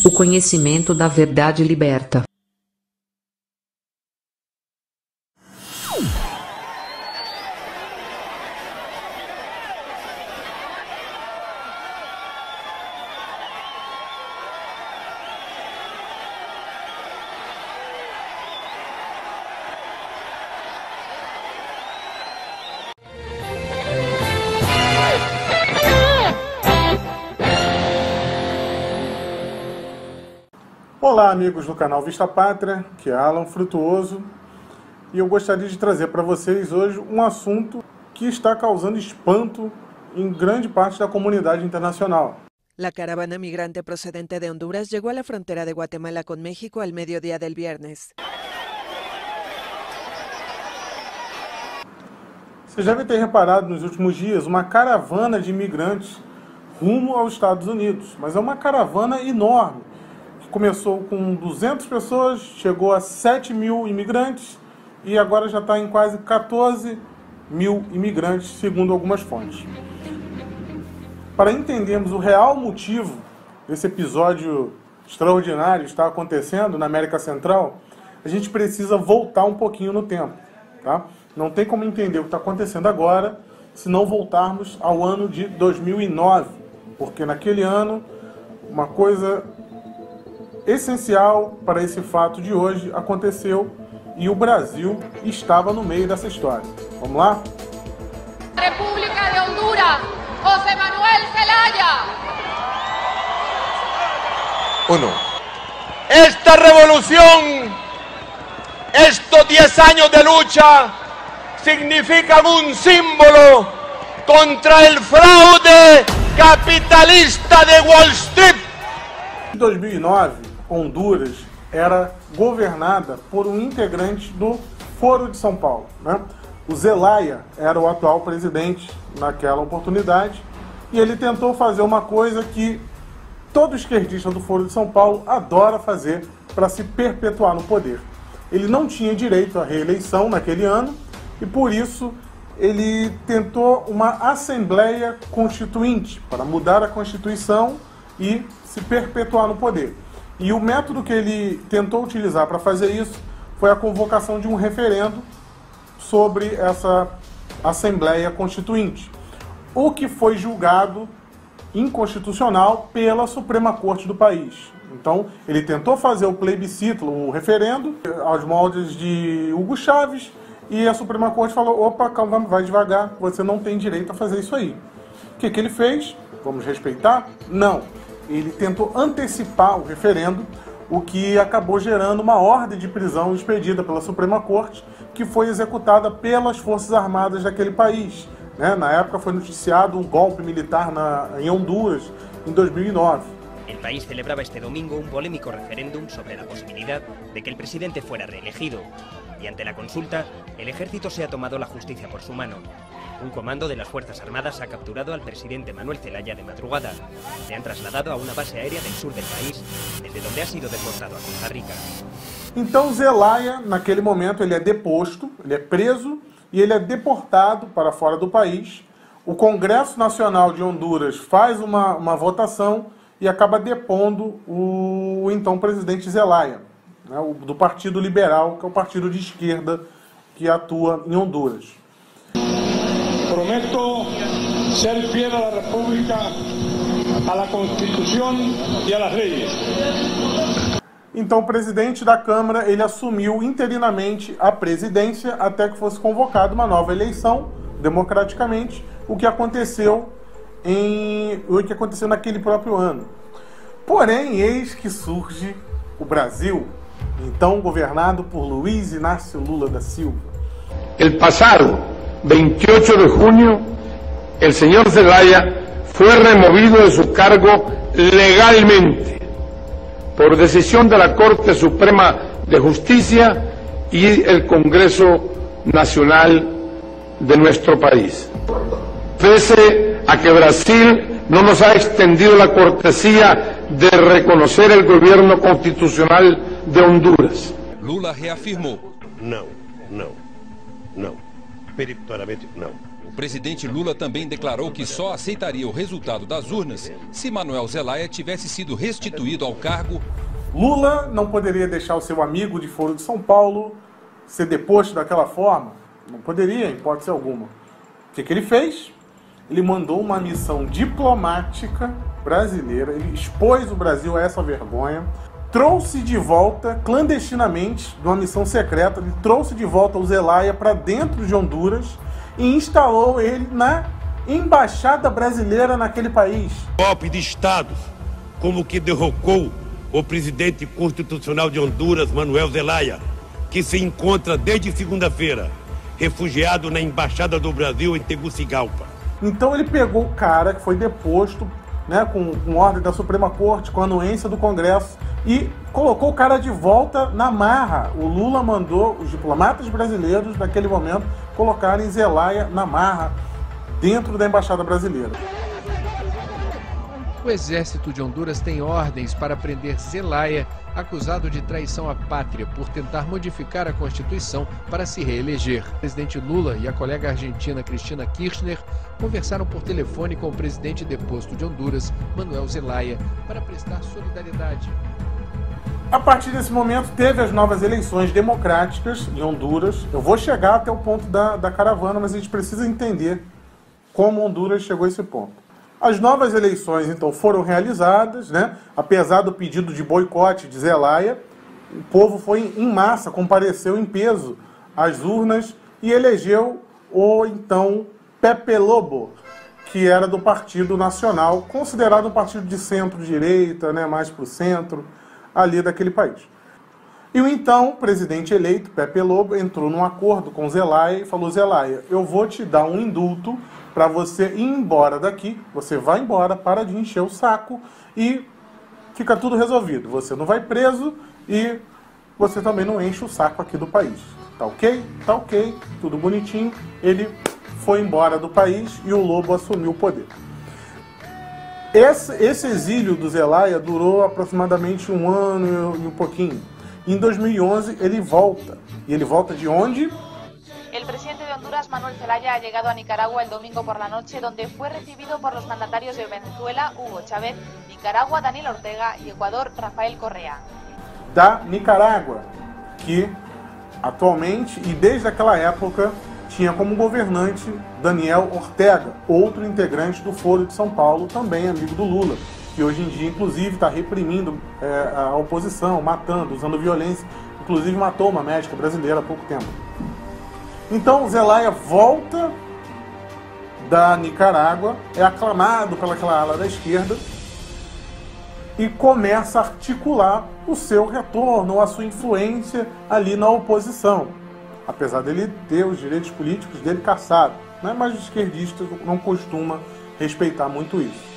O conhecimento da verdade liberta. Olá, amigos do canal Vista Pátria, que é Alan Frutuoso, e eu gostaria de trazer para vocês hoje um assunto que está causando espanto em grande parte da comunidade internacional. La caravana migrante procedente de Honduras llegó a la frontera de Guatemala con México al mediodía del viernes. Vocês devem ter reparado nos últimos dias uma caravana de imigrantes rumo aos Estados Unidos, mas é uma caravana enorme. Começou com 200 pessoas, chegou a 7 mil imigrantes e agora já está em quase 14 mil imigrantes, segundo algumas fontes. Para entendermos o real motivo desse episódio extraordinário que está acontecendo na América Central, a gente precisa voltar um pouquinho no tempo. Tá? Não tem como entender o que está acontecendo agora se não voltarmos ao ano de 2009, porque naquele ano uma coisa essencial para esse fato de hoje aconteceu e o Brasil estava no meio dessa história. Vamos lá? República de Honduras, José Manuel Zelaya. 1. Esta revolución, estos 10 años de lucha, significan un símbolo contra el fraude capitalista de Wall Street. Em 2009, Honduras era governada por um integrante do Foro de São Paulo, né? O Zelaya era o atual presidente naquela oportunidade e ele tentou fazer uma coisa que todo esquerdista do Foro de São Paulo adora fazer para se perpetuar no poder. Ele não tinha direito à reeleição naquele ano e por isso ele tentou uma Assembleia Constituinte para mudar a Constituição e se perpetuar no poder. E o método que ele tentou utilizar para fazer isso foi a convocação de um referendo sobre essa Assembleia Constituinte, o que foi julgado inconstitucional pela Suprema Corte do país. Então, ele tentou fazer o plebiscito, o referendo, aos moldes de Hugo Chávez, e a Suprema Corte falou, opa, calma, vai devagar, você não tem direito a fazer isso aí. O que ele fez? Vamos respeitar? Não. Ele tentou antecipar o referendo, o que acabou gerando uma ordem de prisão expedida pela Suprema Corte, que foi executada pelas Forças Armadas daquele país. Né? Na época foi noticiado um golpe militar em Honduras, em 2009. El país celebraba este domingo un polémico referéndum sobre la posibilidad de que el presidente fuera reelegido. Y ante la consulta, el ejército se ha tomado la justicia por su mano. Un comando de las Fuerzas Armadas ha capturado al presidente Manuel Zelaya de madrugada. Le han trasladado a una base aérea del sur del país, desde donde ha sido deportado a Costa Rica. Então Zelaya, naquele momento, ele é deposto, ele é preso e ele é deportado para fora do país. O Congresso Nacional de Honduras faz uma votação e acaba depondo o então presidente Zelaya, né, do Partido Liberal, que é o partido de esquerda que atua em Honduras. Prometo ser fiel a la República, a la Constitución y a las leyes. Então o presidente da Câmara ele assumiu interinamente a presidência até que fosse convocada uma nova eleição democraticamente, o que aconteceu naquele próprio ano. Porém, eis que surge o Brasil, então governado por Luiz Inácio Lula da Silva. El pasado 28 de junio, el señor Zelaya fue removido de su cargo legalmente por decisión de la Corte Suprema de Justicia y el Congreso Nacional de nuestro país. Pese a que Brasil no nos ha extendido la cortesía de reconocer el gobierno constitucional de Honduras. Lula reafirmou. Não, peremptoriamente não. O presidente Lula também declarou que só aceitaria o resultado das urnas se Manuel Zelaya tivesse sido restituído ao cargo. Lula não poderia deixar o seu amigo de Foro de São Paulo ser deposto daquela forma. Não poderia, em hipótese alguma. O que ele fez? Ele mandou uma missão diplomática brasileira, ele expôs o Brasil a essa vergonha, trouxe de volta, clandestinamente, de uma missão secreta, ele trouxe de volta o Zelaya para dentro de Honduras e instalou ele na embaixada brasileira naquele país. Golpe de Estado, como que derrocou o presidente constitucional de Honduras, Manuel Zelaya, que se encontra desde segunda-feira refugiado na embaixada do Brasil em Tegucigalpa. Então ele pegou o cara que foi deposto, né, com ordem da Suprema Corte, com a anuência do Congresso, e colocou o cara de volta na marra. O Lula mandou os diplomatas brasileiros, naquele momento, colocarem Zelaya na marra, dentro da Embaixada Brasileira. O exército de Honduras tem ordens para prender Zelaya, acusado de traição à pátria por tentar modificar a Constituição para se reeleger. O presidente Lula e a colega argentina Cristina Kirchner conversaram por telefone com o presidente deposto de Honduras, Manuel Zelaya, para prestar solidariedade. A partir desse momento, teve as novas eleições democráticas em Honduras. Eu vou chegar até o ponto da caravana, mas a gente precisa entender como Honduras chegou a esse ponto. As novas eleições, então, foram realizadas, né? Apesar do pedido de boicote de Zelaya, o povo foi em massa, compareceu em peso às urnas e elegeu o, então, Pepe Lobo, que era do Partido Nacional, considerado um partido de centro-direita, né? Mais para o centro, ali daquele país. E o então presidente eleito, Pepe Lobo, entrou num acordo com Zelaya e falou: Zelaya, eu vou te dar um indulto para você ir embora daqui, você vai embora, para de encher o saco e fica tudo resolvido. Você não vai preso e você também não enche o saco aqui do país. Tá ok? Tá ok, tudo bonitinho. Ele foi embora do país e o Lobo assumiu o poder. Esse exílio do Zelaya durou aproximadamente 1 ano e um pouquinho. Em 2011 ele volta. E ele volta de onde? El presidente de Honduras, Manuel Zelaya, ha llegado a Nicaragua el domingo por la noche, donde fue recibido por los mandatarios de Venezuela, Hugo Chávez, Nicaragua, Daniel Ortega y Ecuador, Rafael Correa. Da Nicarágua, que atualmente e desde aquela época tinha como governante Daniel Ortega, outro integrante do Foro de São Paulo, também amigo do Lula, que hoje em dia, inclusive, está reprimindo a oposição, matando, usando violência, inclusive matou uma médica brasileira há pouco tempo. Então, Zelaya volta da Nicarágua, é aclamado pelaquela ala da esquerda e começa a articular o seu retorno, a sua influência ali na oposição. Apesar dele ter os direitos políticos dele caçados, né? Mas os esquerdistas não costumam respeitar muito isso.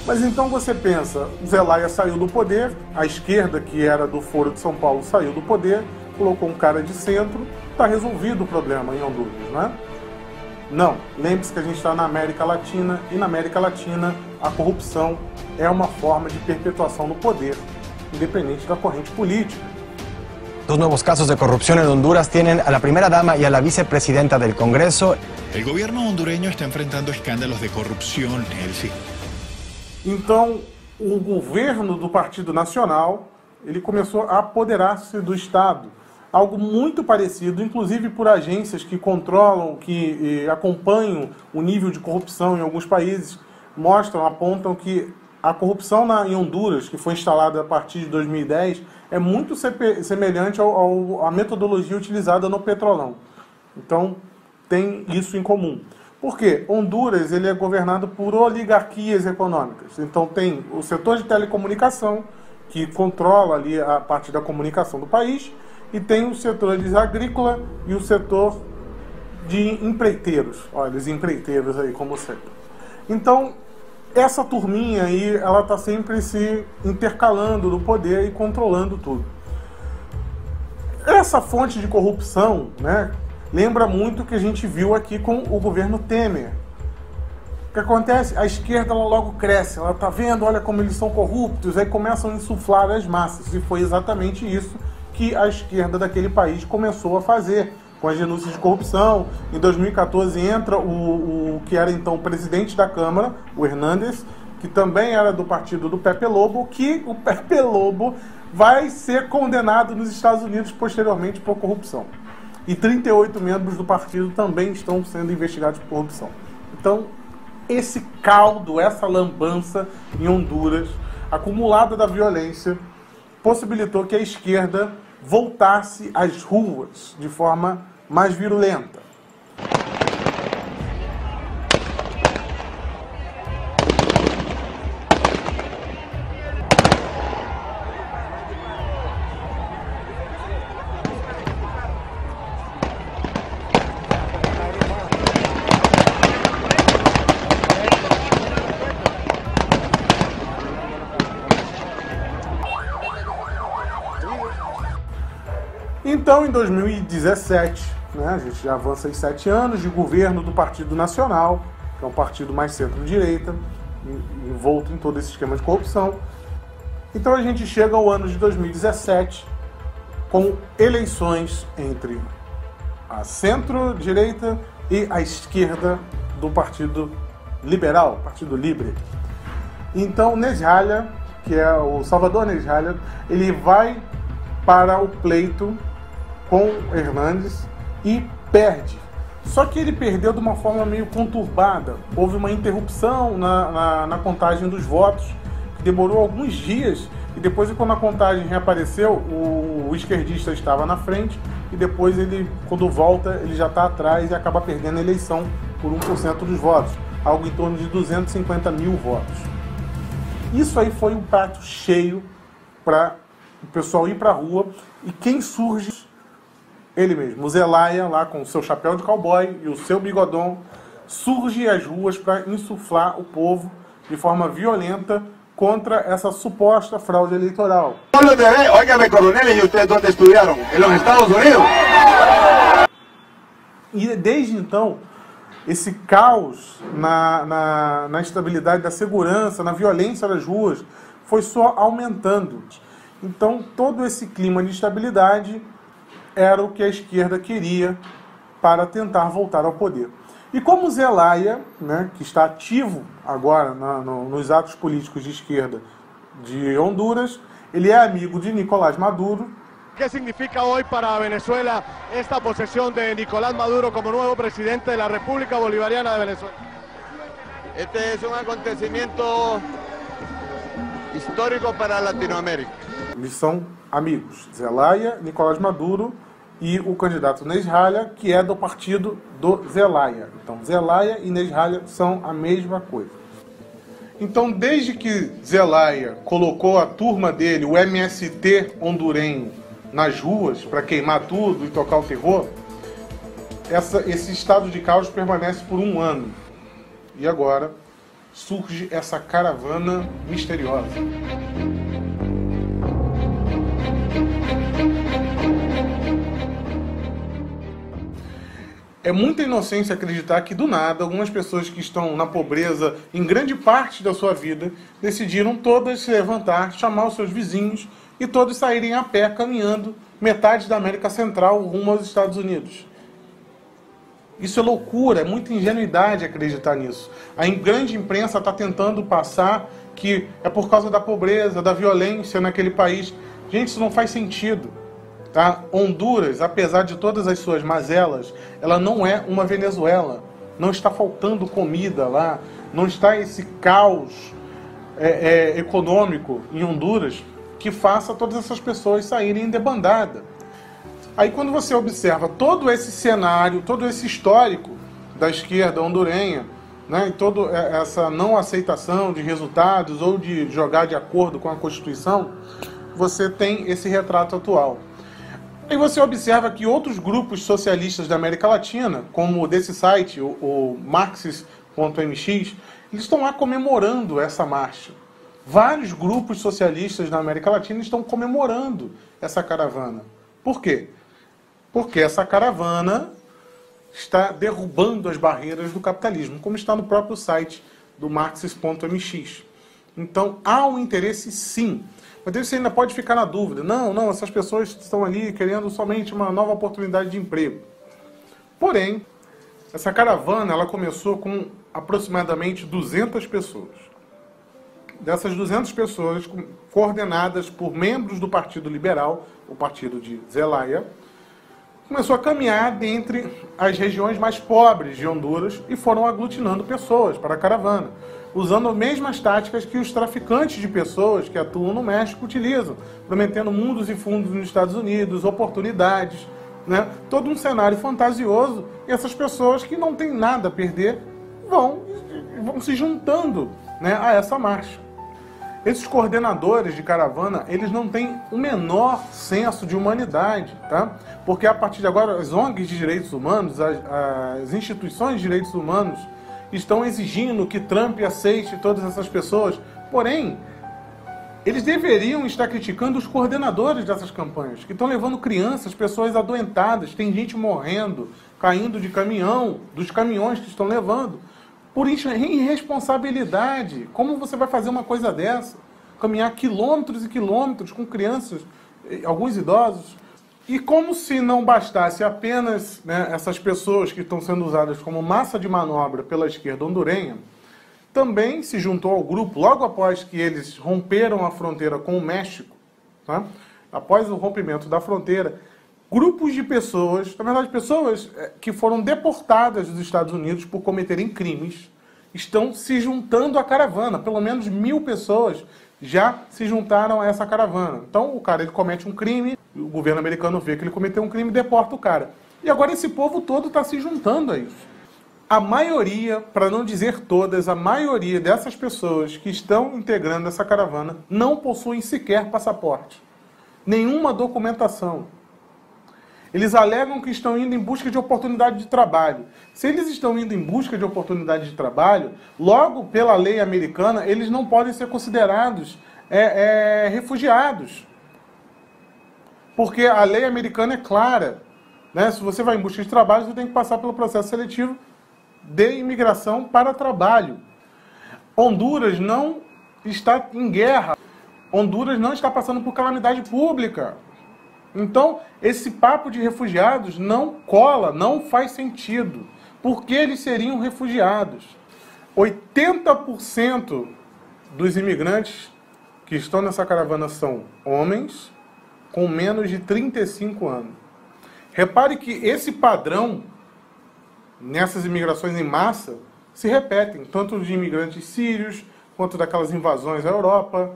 Mas então você pensa, Zelaya saiu do poder, a esquerda, que era do Foro de São Paulo, saiu do poder, colocou um cara de centro, está resolvido o problema em Honduras, não é? Não, lembre-se que a gente está na América Latina e na América Latina a corrupção é uma forma de perpetuação no poder, independente da corrente política. Dos nuevos casos de corrupción en Honduras tienen a la primera dama y a la vicepresidenta del Congreso. El gobierno hondureño está enfrentando escándalos de corrupción, Elsie. Então, o governo do Partido Nacional, ele começou a apoderar-se do Estado. Algo muito parecido, inclusive por agências que controlam, que acompanham o nível de corrupção em alguns países, apontam que a corrupção em Honduras, que foi instalada a partir de 2010, é muito semelhante à metodologia utilizada no Petrolão. Então, tem isso em comum. Por quê? Honduras ele é governado por oligarquias econômicas. Então, tem o setor de telecomunicação, que controla ali a parte da comunicação do país, e tem o setor agrícola e o setor de empreiteiros. Olha, os empreiteiros aí, como sempre. Então, essa turminha aí, ela está sempre se intercalando no poder e controlando tudo. Essa fonte de corrupção, né, lembra muito o que a gente viu aqui com o governo Temer. O que acontece? A esquerda ela logo cresce, ela está vendo, olha como eles são corruptos, aí começam a insuflar as massas. E foi exatamente isso que a esquerda daquele país começou a fazer. com as denúncias de corrupção. Em 2014 entra o que era então o presidente da Câmara, o Hernández, que também era do partido do Pepe Lobo, que o Pepe Lobo vai ser condenado nos Estados Unidos posteriormente por corrupção. E 38 membros do partido também estão sendo investigados por corrupção. Então, esse caldo, essa lambança em Honduras, acumulada da violência, possibilitou que a esquerda voltasse às ruas de forma mais virulenta. Então, em 2017, né, a gente já avança em 7 anos de governo do Partido Nacional, que é um partido mais centro-direita, envolto em todo esse esquema de corrupção. Então a gente chega ao ano de 2017 com eleições entre a centro-direita e a esquerda do Partido Liberal, Partido Libre. Então Nesralha, que é o Salvador Nesralha, ele vai para o pleito com Hernández e perde. Só que ele perdeu de uma forma meio conturbada. Houve uma interrupção na contagem dos votos, que demorou alguns dias, e depois, quando a contagem reapareceu, o esquerdista estava na frente, e depois, ele, quando volta, ele já está atrás e acaba perdendo a eleição por 1% dos votos, algo em torno de 250 mil votos. Isso aí foi um prato cheio para o pessoal ir para a rua, e quem surge? Ele mesmo, o Zelaya, lá com o seu chapéu de cowboy e o seu bigodão, surge às ruas para insuflar o povo de forma violenta contra essa suposta fraude eleitoral. Óigame, coroneles, e vocês onde estudaram? Nos Estados Unidos? E desde então, esse caos na estabilidade da segurança, na violência das ruas, foi só aumentando. Então, todo esse clima de instabilidade era o que a esquerda queria para tentar voltar ao poder. E como Zelaya, né, que está ativo agora nos atos políticos de esquerda de Honduras, ele é amigo de Nicolás Maduro. O que significa hoje para a Venezuela esta posesión de Nicolás Maduro como nuevo presidente de la República Bolivariana de Venezuela? Este es un acontecimiento histórico para Latinoamérica. Eles são amigos, Zelaya, Nicolás Maduro e o candidato Nesralha, que é do partido do Zelaya. Então, Zelaya e Nesralha são a mesma coisa. Então, desde que Zelaya colocou a turma dele, o MST hondurenho, nas ruas para queimar tudo e tocar o terror, esse estado de caos permanece por 1 ano. E agora surge essa caravana misteriosa. É muita inocência acreditar que, do nada, algumas pessoas que estão na pobreza em grande parte da sua vida decidiram todas se levantar, chamar os seus vizinhos e todos saírem a pé, caminhando metade da América Central rumo aos Estados Unidos. Isso é loucura, é muita ingenuidade acreditar nisso. A grande imprensa está tentando passar que é por causa da pobreza, da violência naquele país. Gente, isso não faz sentido. Tá? Honduras, apesar de todas as suas mazelas, ela não é uma Venezuela. Não está faltando comida lá, não está esse caos econômico em Honduras que faça todas essas pessoas saírem em debandada. Aí quando você observa todo esse cenário, todo esse histórico da esquerda hondurenha, né, e toda essa não aceitação de resultados ou de jogar de acordo com a Constituição, você tem esse retrato atual. Aí você observa que outros grupos socialistas da América Latina, como desse site, o Marxist.mx, eles estão lá comemorando essa marcha. Vários grupos socialistas da América Latina estão comemorando essa caravana. Por quê? Porque essa caravana está derrubando as barreiras do capitalismo, como está no próprio site do Marxist.mx. Então, há um interesse sim. Mas você ainda pode ficar na dúvida. Não, essas pessoas estão ali querendo somente uma nova oportunidade de emprego. Porém, essa caravana ela começou com aproximadamente 200 pessoas. Dessas 200 pessoas, coordenadas por membros do Partido Liberal, o partido de Zelaya, começou a caminhar dentre as regiões mais pobres de Honduras e foram aglutinando pessoas para a caravana, usando as mesmas táticas que os traficantes de pessoas que atuam no México utilizam, prometendo mundos e fundos nos Estados Unidos, oportunidades, né? Todo um cenário fantasioso, e essas pessoas que não têm nada a perder vão se juntando, né, a essa marcha. Esses coordenadores de caravana, eles não têm o menor senso de humanidade, tá? Porque a partir de agora as ONGs de direitos humanos, as instituições de direitos humanos estão exigindo que Trump aceite todas essas pessoas. Porém, eles deveriam estar criticando os coordenadores dessas campanhas, que estão levando crianças, pessoas adoentadas, tem gente morrendo, caindo de caminhão, dos caminhões que estão levando, por irresponsabilidade. Como você vai fazer uma coisa dessa? Caminhar quilômetros e quilômetros com crianças, alguns idosos. E como se não bastasse apenas, né, essas pessoas que estão sendo usadas como massa de manobra pela esquerda hondurenha, também se juntou ao grupo, logo após que eles romperam a fronteira com o México, tá? Após o rompimento da fronteira, grupos de pessoas, na verdade pessoas que foram deportadas dos Estados Unidos por cometerem crimes, estão se juntando à caravana. Pelo menos 1.000 pessoas já se juntaram a essa caravana. Então o cara ele comete um crime, o governo americano vê que ele cometeu um crime e deporta o cara. E agora esse povo todo está se juntando a isso. A maioria, para não dizer todas, a maioria dessas pessoas que estão integrando essa caravana não possuem sequer passaporte, nenhuma documentação. Eles alegam que estão indo em busca de oportunidade de trabalho. Se eles estão indo em busca de oportunidade de trabalho, logo pela lei americana, eles não podem ser considerados refugiados. Porque a lei americana é clara, né? Se você vai em busca de trabalho, você tem que passar pelo processo seletivo de imigração para trabalho. Honduras não está em guerra. Honduras não está passando por calamidade pública. Então, esse papo de refugiados não cola, não faz sentido. Por que eles seriam refugiados? 80% dos imigrantes que estão nessa caravana são homens com menos de 35 anos. Repare que esse padrão, nessas imigrações em massa, se repetem, tanto de imigrantes sírios, quanto daquelas invasões à Europa.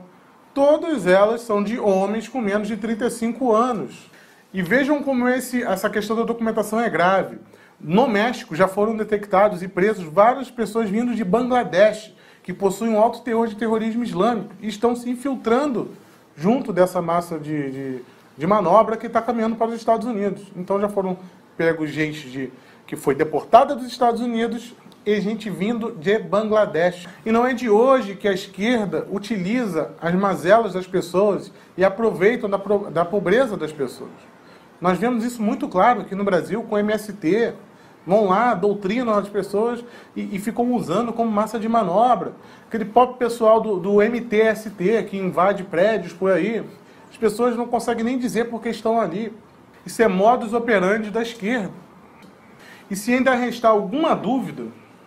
Todas elas são de homens com menos de 35 anos. E vejam como essa questão da documentação é grave. No México já foram detectados e presos várias pessoas vindo de Bangladesh, que possuem um alto teor de terrorismo islâmico, e estão se infiltrando junto dessa massa de manobra que está caminhando para os Estados Unidos. Então já foram pegos gente que foi deportada dos Estados Unidos e gente vindo de Bangladesh. E não é de hoje que a esquerda utiliza as mazelas das pessoas e aproveitam da pobreza das pessoas. Nós vemos isso muito claro aqui no Brasil com o MST. Vão lá, doutrinam as pessoas e ficam usando como massa de manobra. Aquele próprio pessoal do MTST que invade prédios por aí, as pessoas não conseguem nem dizer por que estão ali. Isso é modus operandi da esquerda. E se ainda restar alguma dúvida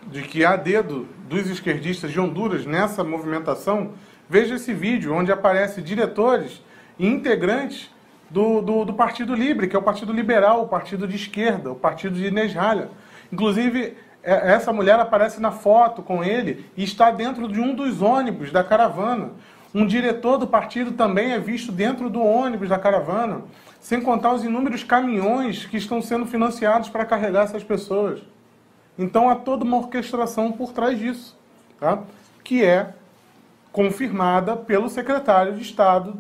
de que há dedo dos esquerdistas de Honduras nessa movimentação, veja esse vídeo onde aparecem diretores e integrantes do Partido Libre, que é o Partido Liberal, o partido de esquerda, o partido de Inés Ralha. Inclusive, essa mulher aparece na foto com ele e está dentro de um dos ônibus da caravana. Um diretor do partido também é visto dentro do ônibus da caravana, sem contar os inúmeros caminhões que estão sendo financiados para carregar essas pessoas. Então há toda uma orquestração por trás disso, tá? Que é confirmada pelo secretário de Estado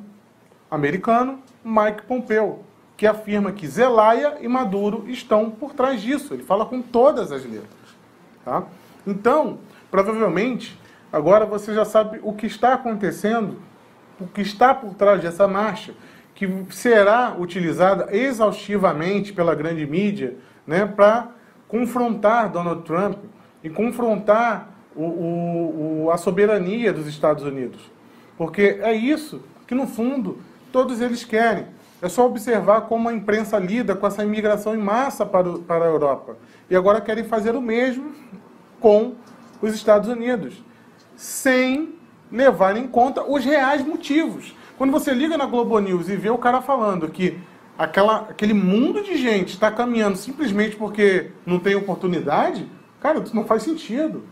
americano, Mike Pompeo, que afirma que Zelaya e Maduro estão por trás disso. Ele fala com todas as letras, tá? Então, provavelmente, agora você já sabe o que está acontecendo, o que está por trás dessa marcha, que será utilizada exaustivamente pela grande mídia, né, para confrontar Donald Trump e confrontar a soberania dos Estados Unidos. Porque é isso que, no fundo, todos eles querem. É só observar como a imprensa lida com essa imigração em massa para a Europa. E agora querem fazer o mesmo com os Estados Unidos, sem levar em conta os reais motivos. Quando você liga na Globo News e vê o cara falando que aquele mundo de gente está caminhando simplesmente porque não tem oportunidade, cara, isso não faz sentido.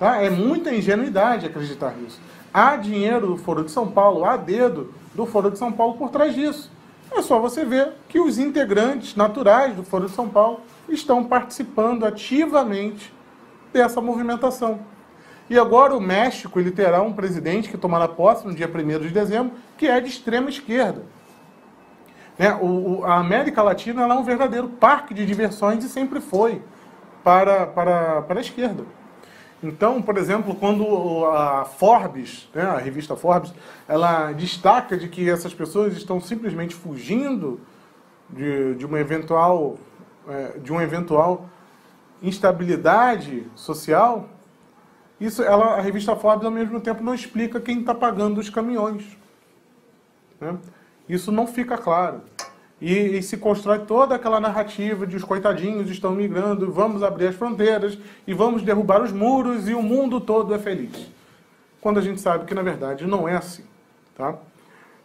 Tá? É muita ingenuidade acreditar nisso. Há dinheiro do Foro de São Paulo, há dedo do Foro de São Paulo por trás disso. É só você ver que os integrantes naturais do Foro de São Paulo estão participando ativamente dessa movimentação. E agora o México ele terá um presidente que tomará posse no dia 1º de dezembro, que é de extrema esquerda. A América Latina ela é um verdadeiro parque de diversões e sempre foi para a esquerda. Então, por exemplo, quando a Forbes, a revista Forbes, ela destaca de que essas pessoas estão simplesmente fugindo de uma eventual instabilidade social, a revista Forbes, ao mesmo tempo, não explica quem está pagando os caminhões. Isso não fica claro. E se constrói toda aquela narrativa de os coitadinhos estão migrando, vamos abrir as fronteiras e vamos derrubar os muros e o mundo todo é feliz. Quando a gente sabe que, na verdade, não é assim. Tá?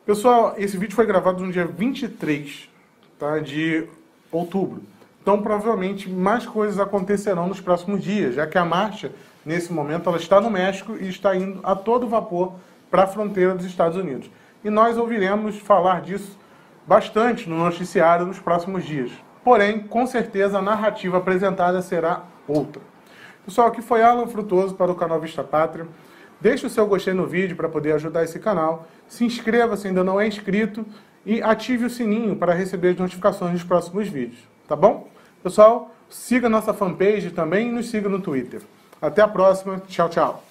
Pessoal, esse vídeo foi gravado no dia 23 de outubro. Então, provavelmente, mais coisas acontecerão nos próximos dias, já que a marcha, nesse momento, ela está no México e está indo a todo vapor para a fronteira dos Estados Unidos. E nós ouviremos falar disso bastante no noticiário nos próximos dias. Porém, com certeza, a narrativa apresentada será outra. Pessoal, aqui foi Alan Frutuoso para o canal Vista Pátria. Deixe o seu gostei no vídeo para poder ajudar esse canal. Se inscreva se ainda não é inscrito e ative o sininho para receber as notificações dos próximos vídeos. Tá bom? Pessoal, siga nossa fanpage também e nos siga no Twitter. Até a próxima. Tchau, tchau.